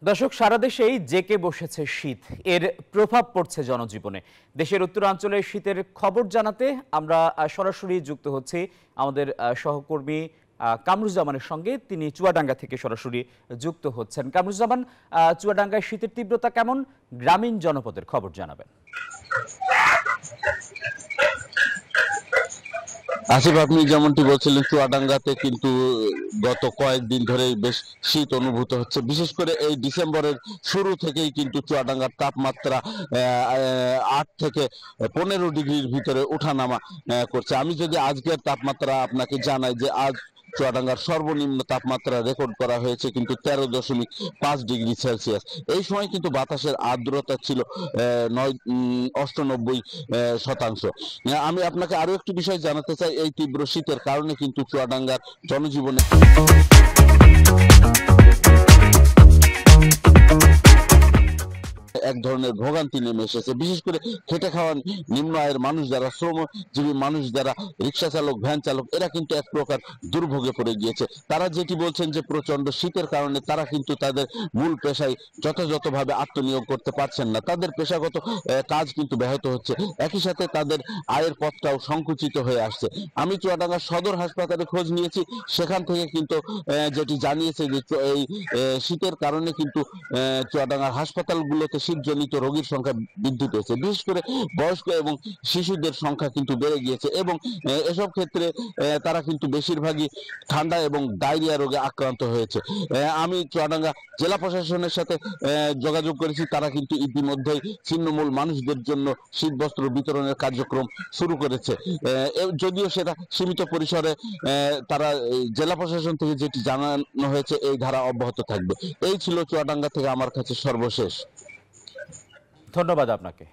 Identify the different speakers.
Speaker 1: দর্শক, সারা দেশেই জেঁকে বসেছে শীত। এর প্রভাব পড়ছে জনজীবনে। দেশের উত্তরাঞ্চলে শীতের খবর জানাতে আমরা সরাসরি যুক্ত হচ্ছি আমাদের সহকর্মী কামরুজ্জামানের সঙ্গে। তিনি চুয়াডাঙ্গা থেকে সরাসরি যুক্ত হচ্ছেন। কামরুজ্জামান, চুয়াডাঙ্গায় শীতের তীব্রতা কেমন? গ্রামীণ জনপদের খবর জানাবেন।
Speaker 2: আসিফ, আপনি যেমনটি বলছিলেন, চুয়াডাঙ্গাতে কিন্তু গত কয়েকদিন ধরে বেশ শীত অনুভূত হচ্ছে। বিশেষ করে এই ডিসেম্বরের শুরু থেকেই কিন্তু চুয়াডাঙ্গার তাপমাত্রা 8 থেকে 15 ডিগ্রির ভিতরে ওঠানামা করছে। আমি যদি আজকের তাপমাত্রা আপনাকে জানাই যে আজ চুয়াডাঙ্গার সর্বনিম্ন তাপমাত্রা রেকর্ড করা হয়েছে কিন্তু 13.5 ডিগ্রি সেলসিয়াস। এই সময় কিন্তু বাতাসের আর্দ্রতা ছিল 98%। আমি আপনাকে আরো একটি বিষয় জানাতে চাই, এই তীব্র শীতের কারণে কিন্তু চুয়াডাঙ্গার জনজীবনে এক ধরনের ভোগান্তি নেমে এসেছে। বিশেষ করে খেটে খাওয়া নিম্ন আয়ের মানুষ যারা, শ্রমজীবী মানুষ যারা, রিক্সা চালক, ভ্যান চালক, এরা কিন্তু এক প্রকার দুর্ভোগে পড়ে গিয়েছে। তারা যেটি বলছেন যে প্রচন্ড শীতের কারণে তারা কিন্তু তাদের মূল পেশায় যথাযথভাবে আত্মনিয়োগ করতে পারছেন না। তাদের পেশাগত কাজ কিন্তু ব্যাহত হচ্ছে। একই সাথে তাদের আয়ের পথটাও সংকুচিত হয়ে আসছে। আমি চুয়াডাঙ্গা সদর হাসপাতালে খোঁজ নিয়েছি। সেখান থেকে কিন্তু যেটি জানিয়েছে যে এই শীতের কারণে কিন্তু চুয়াডাঙ্গার হাসপাতালগুলোতে শীতজনিত রোগীর সংখ্যা বৃদ্ধি পেয়েছে। বিশেষ করে বয়স্ক এবং শিশুদের সংখ্যা কিন্তু বেড়ে গিয়েছে এবং এসব ক্ষেত্রে তারা কিন্তু বেশিরভাগই ঠান্ডা এবং ডায়রিয়া রোগে আক্রান্ত হয়েছে। আমি চুয়াডাঙ্গা জেলা প্রশাসনের সাথে যোগাযোগ করেছি। তারা কিন্তু ইতিমধ্যেই ছিন্নমূল মানুষদের জন্য শীতবস্ত্র বিতরণের কার্যক্রম শুরু করেছে। যদিও সেটা সীমিত পরিসরে, তারা জেলা প্রশাসন থেকে যেটি জানানো হয়েছে এই ধারা অব্যাহত থাকবে। এই ছিল চুয়াডাঙ্গা থেকে আমার কাছে সর্বশেষ।
Speaker 1: ধন্যবাদ আপনাকে।